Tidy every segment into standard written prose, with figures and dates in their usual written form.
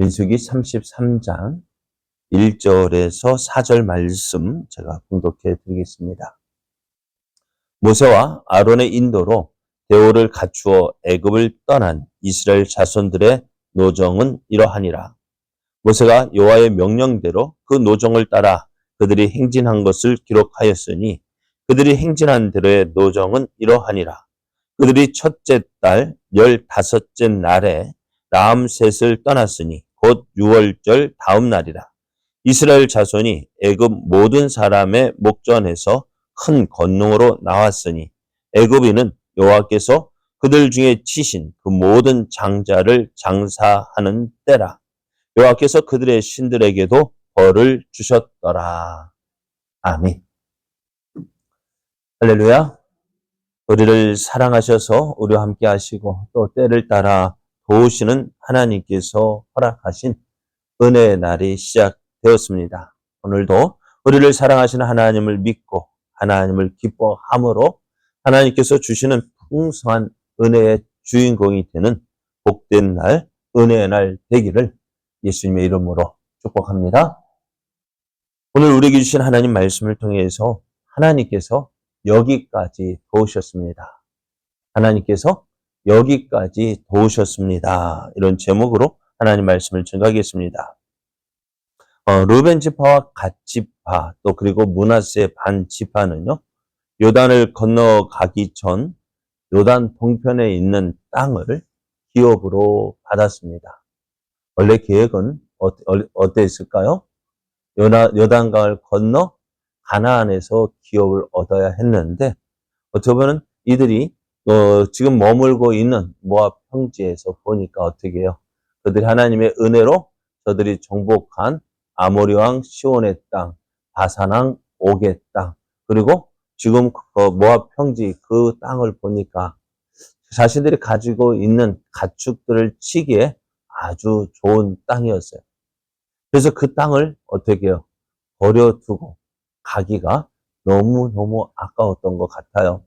민수기 33장 1절에서 4절 말씀 제가 봉독해 드리겠습니다. 모세와 아론의 인도로 대오를 갖추어 애굽을 떠난 이스라엘 자손들의 노정은 이러하니라. 모세가 여호와의 명령대로 그 노정을 따라 그들이 행진한 것을 기록하였으니 그들이 행진한 대로의 노정은 이러하니라. 그들이 첫째 달 15째 날에 라암셋을 떠났으니 곧 6월절 다음 날이라. 이스라엘 자손이 애굽 모든 사람의 목전에서 큰 권능으로 나왔으니 애굽인은 여호와께서 그들 중에 치신 그 모든 장자를 장사하는 때라. 여호와께서 그들의 신들에게도 벌을 주셨더라. 아멘. 할렐루야. 우리를 사랑하셔서 우리와 함께 하시고 또 때를 따라 도우시는 하나님께서 허락하신 은혜의 날이 시작되었습니다. 오늘도 우리를 사랑하시는 하나님을 믿고 하나님을 기뻐함으로 하나님께서 주시는 풍성한 은혜의 주인공이 되는 복된 날, 은혜의 날 되기를 예수님의 이름으로 축복합니다. 오늘 우리에게 주신 하나님 말씀을 통해서 하나님께서 여기까지 도우셨습니다. 하나님께서 여기까지 도우셨습니다. 이런 제목으로 하나님 말씀을 증거하겠습니다. 르벤 지파와 갓 지파 또 그리고 므낫세 반 지파는요. 요단을 건너가기 전 요단 동편에 있는 땅을 기업으로 받았습니다. 원래 계획은 어땠을까요? 요단강을 건너 가나안에서 기업을 얻어야 했는데 어떻게 보면 이들이 지금 머물고 있는 모압 평지에서 보니까 어떻게 해요? 그들이 하나님의 은혜로 저들이 정복한 아모리 왕 시온의 땅, 바산 왕 옥의 땅, 그리고 지금 모압 평지 그 땅을 보니까 자신들이 가지고 있는 가축들을 치기에 아주 좋은 땅이었어요. 그래서 그 땅을 어떻게 해요? 버려두고 가기가 너무너무 아까웠던 것 같아요.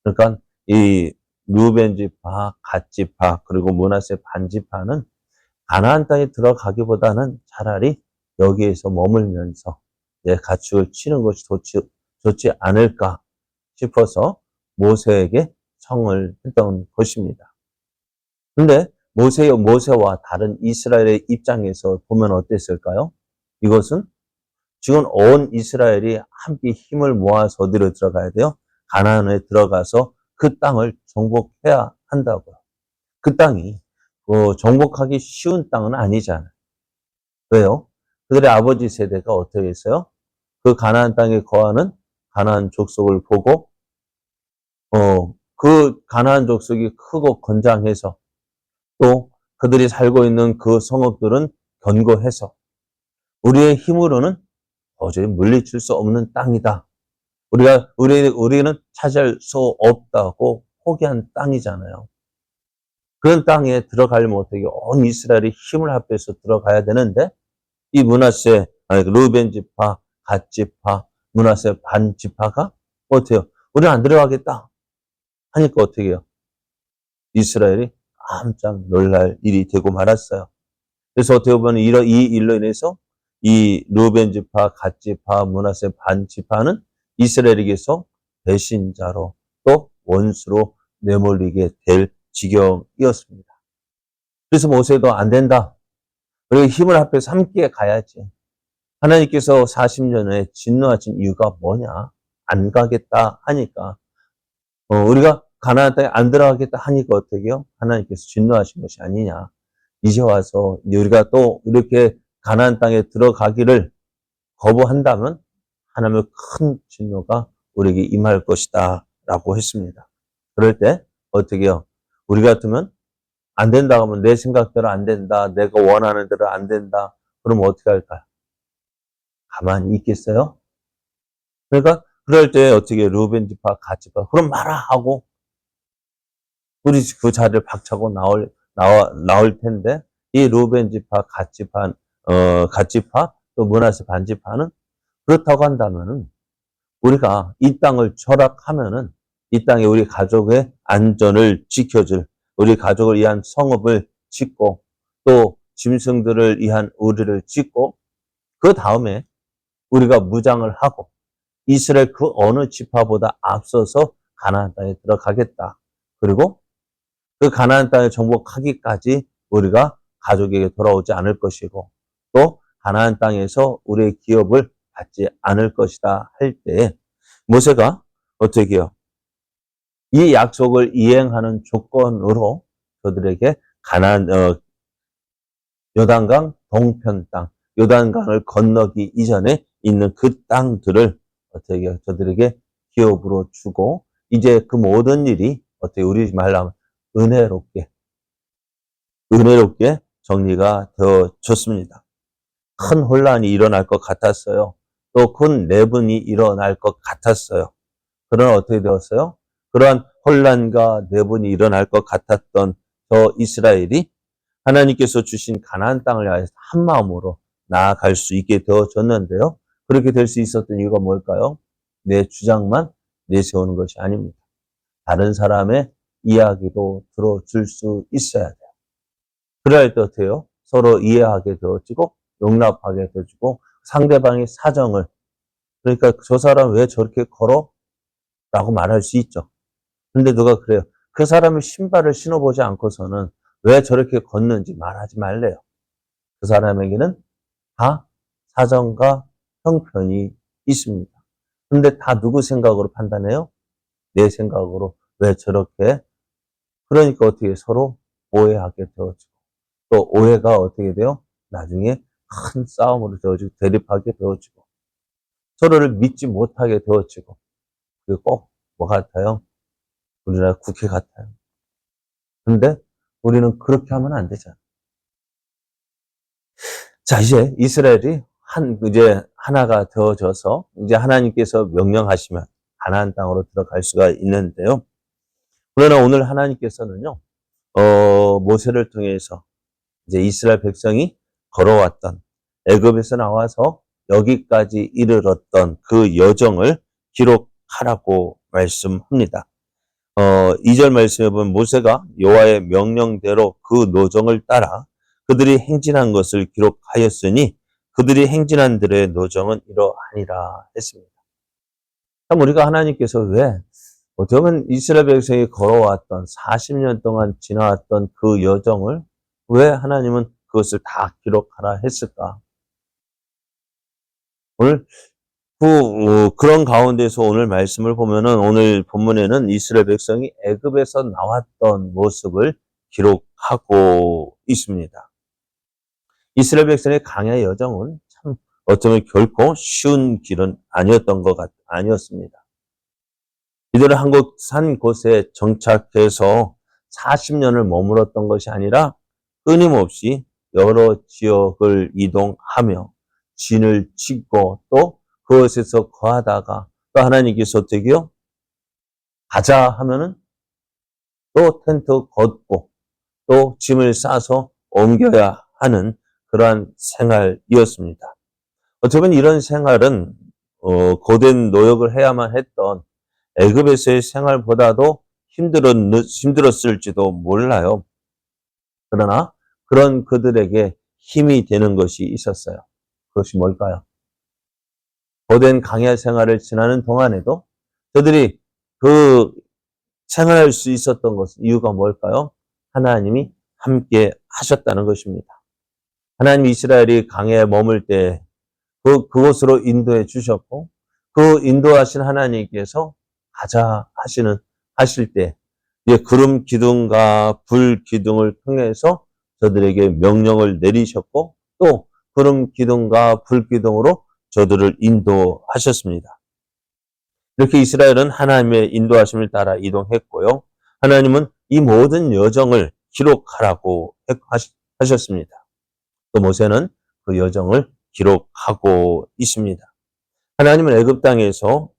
그러니까 이 르벤 지파, 갓 지파, 그리고 므낫세 반 지파는 가나안 땅에 들어가기보다는 차라리 여기에서 머물면서 내 가축을 치는 것이 좋지 않을까 싶어서 모세에게 청을 했던 것입니다. 근데 모세와 다른 이스라엘의 입장에서 보면 어땠을까요? 이것은 지금 온 이스라엘이 함께 힘을 모아서 어디로 들어가야 돼요? 가나안에 들어가서 그 땅을 정복해야 한다고요. 그 땅이 정복하기 쉬운 땅은 아니잖아요. 왜요? 그들의 아버지 세대가 어떻게 했어요? 그 가나안 땅에 거하는 가나안 족속을 보고 그 가나안 족속이 크고 건장해서 또 그들이 살고 있는 그 성읍들은 견고해서 우리의 힘으로는 도저히 물리칠 수 없는 땅이다. 우리는 차지할 수 없다고 포기한 땅이잖아요. 그런 땅에 들어가려면 어떻게 온 이스라엘이 힘을 합해서 들어가야 되는데 이 르벤 지파, 갓 지파, 므낫세 반 지파가 어떻게 해요? 우리는 안 들어가겠다 하니까 어떻게 해요? 이스라엘이 깜짝 놀랄 일이 되고 말았어요. 그래서 어떻게 보면 이 일로 인해서 이 르벤 지파, 갓 지파, 므낫세 반 지파는 이스라엘에게서 배신자로 또 원수로 내몰리게 될 지경이었습니다. 그래서 모세도 안 된다. 그리고 힘을 합해서 함께 가야지. 하나님께서 40년에 진노하신 이유가 뭐냐? 안 가겠다 하니까 우리가 가나안 땅에 안 들어가겠다 하니까 어떻게 해요? 하나님께서 진노하신 것이 아니냐. 이제 와서 우리가 또 이렇게 가나안 땅에 들어가기를 거부한다면 하나님의 큰 진노가 우리에게 임할 것이다 라고 했습니다. 그럴 때 어떻게 해요? 우리 같으면 안 된다고 하면 내 생각대로 안 된다. 내가 원하는 대로 안 된다. 그러면 어떻게 할까요? 가만히 있겠어요? 그러니까 그럴 때 어떻게 르벤 지파, 갓 지파 그럼 말아 하고 우리 그 자리를 박차고 나올 텐데 이 르벤 지파, 갓 지파 또 므낫세 반 지파는 그렇다고 한다면은 우리가 이 땅을 철학하면은 이 땅에 우리 가족의 안전을 지켜줄 우리 가족을 위한 성읍을 짓고 또 짐승들을 위한 우리를 짓고 그 다음에 우리가 무장을 하고 이스라엘 그 어느 지파보다 앞서서 가나안 땅에 들어가겠다. 그리고 그 가나안 땅에 정복하기까지 우리가 가족에게 돌아오지 않을 것이고 또 가나안 땅에서 우리의 기업을 받지 않을 것이다 할 때에 모세가 어떻게 해요? 이 약속을 이행하는 조건으로 저들에게 요단강 동편 땅, 요단강을 건너기 이전에 있는 그 땅들을 어떻게 해요? 저들에게 기업으로 주고 이제 그 모든 일이 어떻게 우리 말로 하면 은혜롭게 정리가 되어졌습니다. 큰 혼란이 일어날 것 같았어요. 또 큰 내분이 일어날 것 같았어요. 그러나 어떻게 되었어요? 그러한 혼란과 내분이 일어날 것 같았던 저 이스라엘이 하나님께서 주신 가나안 땅을 향해서 한 마음으로 나아갈 수 있게 되어졌는데요. 그렇게 될 수 있었던 이유가 뭘까요? 내 주장만 내세우는 것이 아닙니다. 다른 사람의 이야기도 들어줄 수 있어야 돼요. 그럴 때 어떻게 해요? 서로 이해하게 되어지고 용납하게 되어지고 상대방의 사정을 그러니까 저 사람 왜 저렇게 걸어? 라고 말할 수 있죠. 근데 누가 그래요. 그 사람의 신발을 신어보지 않고서는 왜 저렇게 걷는지 말하지 말래요. 그 사람에게는 다 사정과 형편이 있습니다. 근데 다 누구 생각으로 판단해요? 내 생각으로 왜 저렇게 그러니까 어떻게 서로 오해하게 되어지고 또 오해가 어떻게 돼요? 나중에 큰 싸움으로 되어지고 대립하게 되어지고 서로를 믿지 못하게 되어지고 그리고 꼭 뭐 같아요? 우리나라 국회 같아요. 근데 우리는 그렇게 하면 안 되잖아. 자, 이제 이스라엘이 이제 하나가 되어져서 이제 하나님께서 명령하시면 가나안 땅으로 들어갈 수가 있는데요. 그러나 오늘 하나님께서는요, 모세를 통해서 이제 이스라엘 백성이 걸어왔던 애굽에서 나와서 여기까지 이르렀던 그 여정을 기록하라고 말씀합니다. 2절 말씀해 보면 모세가 여호와의 명령대로 그 노정을 따라 그들이 행진한 것을 기록하였으니 그들이 행진한 들의 노정은 이러하니라 했습니다. 참 우리가 하나님께서 왜 어떻게 보면 이스라엘 백성이 걸어왔던 40년 동안 지나왔던 그 여정을 왜 하나님은 그것을 다 기록하라 했을까? 오늘 그런 가운데서 오늘 말씀을 보면은 오늘 본문에는 이스라엘 백성이 애굽에서 나왔던 모습을 기록하고 있습니다. 이스라엘 백성의 광야 여정은 참 어쩌면 결코 쉬운 길은 아니었습니다. 이들은 한국 산 곳에 정착해서 40년을 머물었던 것이 아니라 끊임없이 여러 지역을 이동하며 진을 치고 또 그것에서 거하다가 또 하나님께서 어떻게요? 가자 하면은 또 텐트 걷고 또 짐을 싸서 옮겨야 하는 그러한 생활이었습니다. 어쩌면 이런 생활은 고된 노역을 해야만 했던 애굽에서의 생활보다도 힘들었을지도 몰라요. 그러나 그런 그들에게 힘이 되는 것이 있었어요. 그것이 뭘까요? 고된 광야 생활을 지나는 동안에도 저들이 그 생활할 수 있었던 것은 이유가 뭘까요? 하나님이 함께 하셨다는 것입니다. 하나님 이스라엘이 광야에 머물 때 그곳으로 인도해 주셨고 그 인도하신 하나님께서 가자 하실 때 이제 구름 기둥과 불 기둥을 통해서 저들에게 명령을 내리셨고 또 구름 기둥과 불 기둥으로 저들을 인도하셨습니다. 이렇게 이스라엘은 하나님의 인도하심을 따라 이동했고요. 하나님은 이 모든 여정을 기록하라고 하셨습니다. 또 모세는 그 여정을 기록하고 있습니다. 하나님은 애굽 땅에서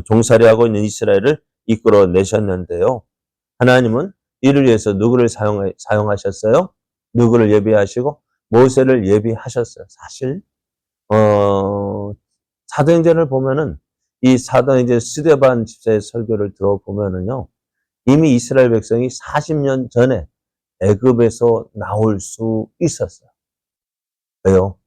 종살이하고 있는 이스라엘을 이끌어 내셨는데요. 하나님은 이를 위해서 누구를 사용하셨어요? 누구를 예비하시고 모세를 예비하셨어요. 사실 사도행전을 보면은 이 사도행전 스데반 집사의 설교를 들어보면은요. 이미 이스라엘 백성이 40년 전에 애굽에서 나올 수 있었어요. 왜요?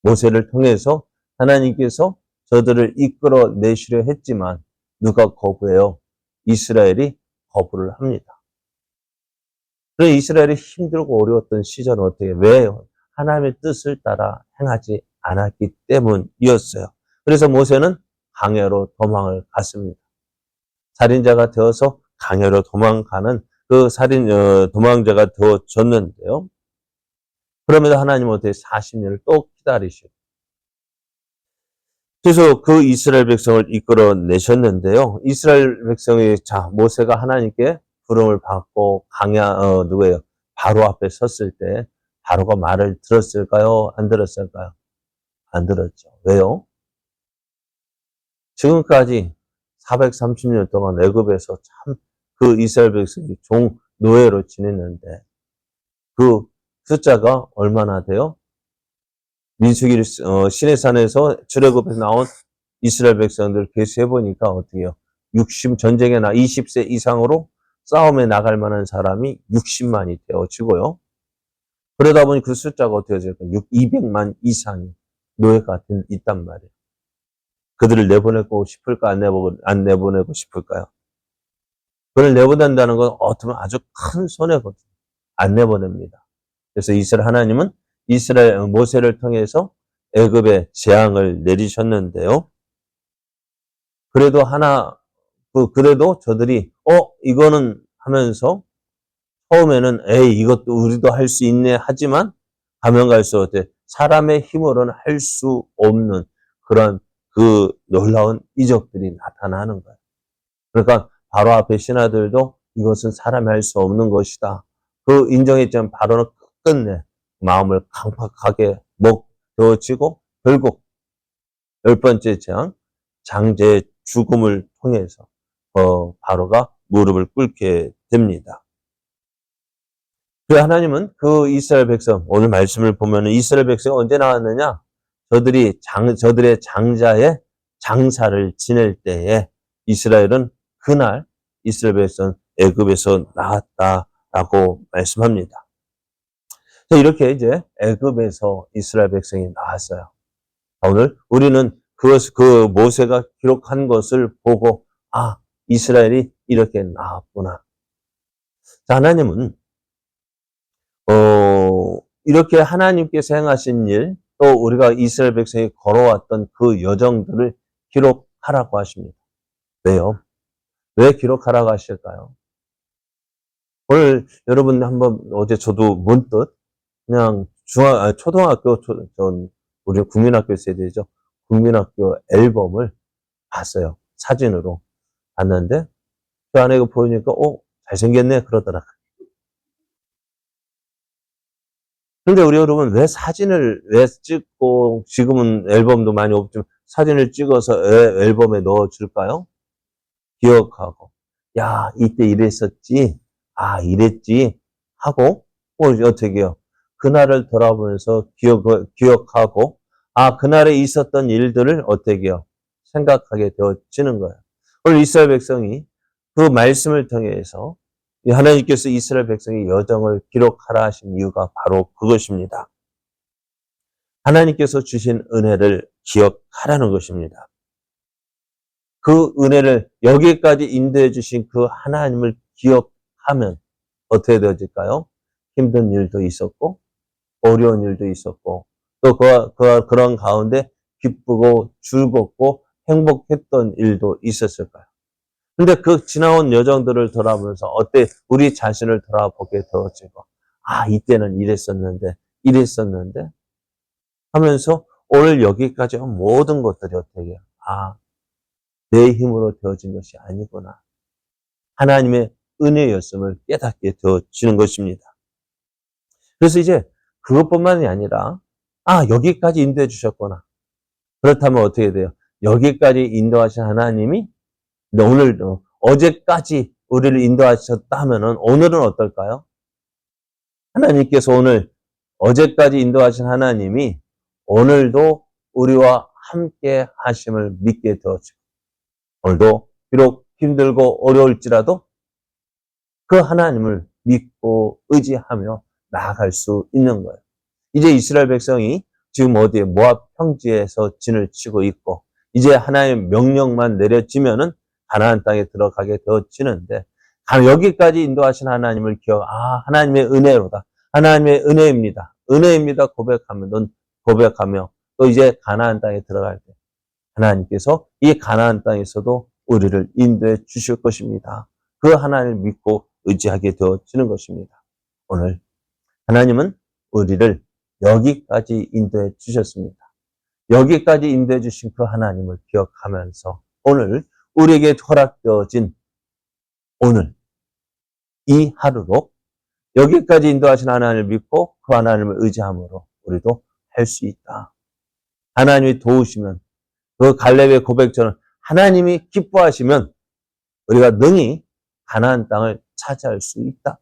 모세를 통해서 하나님께서 저들을 이끌어내시려 했지만 누가 거부해요? 이스라엘이 거부를 합니다. 그 이스라엘이 힘들고 어려웠던 시절은 어떻게, 왜요? 하나님의 뜻을 따라 행하지 않았기 때문이었어요. 그래서 모세는 광야로 도망을 갔습니다. 살인자가 되어서 광야로 도망가는 그 도망자가 되어졌는데요. 그러면서 하나님은 어떻게 40년을 또 기다리시고, 그래서 그 이스라엘 백성을 이끌어내셨는데요. 이스라엘 백성이, 모세가 하나님께 부름을 받고 누구예요? 바로 앞에 섰을 때, 바로가 말을 들었을까요? 안 들었을까요? 안 들었죠. 왜요? 지금까지 430년 동안 애굽에서 참 그 이스라엘 백성이 노예로 지냈는데, 그 숫자가 얼마나 돼요? 민수기 시내산에서 출애굽에서 나온 이스라엘 백성들 계수해 보니까 어떻게 해요? 전쟁에 20세 이상으로 싸움에 나갈 만한 사람이 60만이 되어지고요. 그러다 보니 그 숫자가 어떻게 될까요? 200만 이상이 노예가 있단 말이에요. 그들을 내보내고 싶을까? 안 내보내고 싶을까요? 그걸 내보낸다는 건 어쩌면 아주 큰 손해거든요. 안 내보냅니다. 그래서 하나님은 모세를 통해서 애굽에 재앙을 내리셨는데요. 그래도 저들이 이거는 하면서 처음에는 이것도 우리도 할 수 있네 하지만 가면 갈수록 사람의 힘으로는 할 수 없는 그런 그 놀라운 이적들이 나타나는 거예요. 그러니까 바로 앞에 신하들도 이것은 사람이 할 수 없는 것이다. 그 인정했지만 바로는 끝내 마음을 강팍하게 먹혀지고 결국 10번째 재앙, 장제의 죽음을 통해서 바로가 무릎을 꿇게 됩니다. 그래서 하나님은 그 이스라엘 백성, 오늘 말씀을 보면 이스라엘 백성이 언제 나왔느냐? 저들의 장자의 장사를 지낼 때에 이스라엘은 그날 이스라엘 백성 애굽에서 나왔다라고 말씀합니다. 이렇게 이제 애굽에서 이스라엘 백성이 나왔어요. 오늘 우리는 그 모세가 기록한 것을 보고 이스라엘이 이렇게 나왔구나. 하나님은 이렇게 하나님께서 행하신 일, 또 우리가 이스라엘 백성이 걸어왔던 그 여정들을 기록하라고 하십니다. 왜요? 왜 기록하라고 하실까요? 오늘 여러분 어제 저도 문득 그냥 초등학교, 우리 국민학교 세대죠. 국민학교 앨범을 봤어요. 사진으로 봤는데 그 안에 보니까 잘생겼네 그러더라고요. 근데 우리 여러분 왜 사진을 찍고, 지금은 앨범도 많이 없지만 사진을 찍어서 앨범에 넣어줄까요? 기억하고, 이때 이랬었지, 이랬지 하고, 어떻게 해요? 그날을 돌아보면서 기억하고, 그날에 있었던 일들을 어떻게 해요? 생각하게 되어지는 거예요. 오늘 이스라엘 백성이 그 말씀을 통해서 하나님께서 이스라엘 백성의 여정을 기록하라 하신 이유가 바로 그것입니다. 하나님께서 주신 은혜를 기억하라는 것입니다. 그 은혜를 여기까지 인도해 주신 그 하나님을 기억하면 어떻게 되어질까요? 힘든 일도 있었고 어려운 일도 있었고 또 그런 가운데 기쁘고 즐겁고 행복했던 일도 있었을까요? 근데 그 지나온 여정들을 돌아보면서 우리 자신을 돌아보게 되어지고 이때는 이랬었는데 하면서 오늘 여기까지 온 모든 것들이 어떻게 해요? 내 힘으로 되어진 것이 아니구나. 하나님의 은혜였음을 깨닫게 되어지는 것입니다. 그래서 이제 그것뿐만이 아니라 여기까지 인도해 주셨구나. 그렇다면 어떻게 돼요? 여기까지 인도하신 하나님이 오늘도 어제까지 우리를 인도하셨다 하면은 오늘은 어떨까요? 하나님께서 어제까지 인도하신 하나님이 오늘도 우리와 함께 하심을 믿게 되어지고 오늘도 비록 힘들고 어려울지라도 그 하나님을 믿고 의지하며 나아갈 수 있는 거예요. 이제 이스라엘 백성이 지금 어디에 모압 평지에서 진을 치고 있고 이제 하나님의 명령만 내려지면은 가나안 땅에 들어가게 되어지는데 여기까지 인도하신 하나님을 하나님의 은혜로다. 하나님의 은혜입니다. 은혜입니다. 고백하며 또 이제 가나안 땅에 들어갈 때 하나님께서 이 가나안 땅에서도 우리를 인도해 주실 것입니다. 그 하나님을 믿고 의지하게 되어지는 것입니다. 오늘 하나님은 우리를 여기까지 인도해 주셨습니다. 여기까지 인도해 주신 그 하나님을 기억하면서 오늘 우리에게 허락되어진 오늘 이 하루로 여기까지 인도하신 하나님을 믿고 그 하나님을 의지함으로 우리도 할 수 있다. 하나님이 도우시면 그 갈렙의 고백처럼 하나님이 기뻐하시면 우리가 능히 가나안 땅을 차지할 수 있다.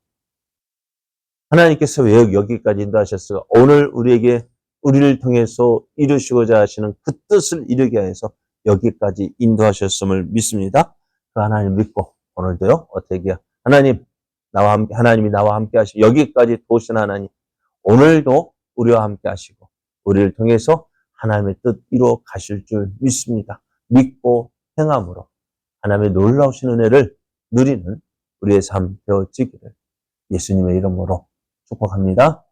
하나님께서 왜 여기까지 인도하셨을까? 오늘 우리를 통해서 이루시고자 하시는 그 뜻을 이루게 해서 여기까지 인도하셨음을 믿습니다. 그 하나님 믿고 오늘도요, 어떻게 해요? 하나님이 나와 함께 하시고 여기까지 도우신 하나님, 오늘도 우리와 함께 하시고 우리를 통해서 하나님의 뜻 이루어 가실 줄 믿습니다. 믿고 행함으로 하나님의 놀라우신 은혜를 누리는 우리의 삶 되어지기를 예수님의 이름으로 축복합니다.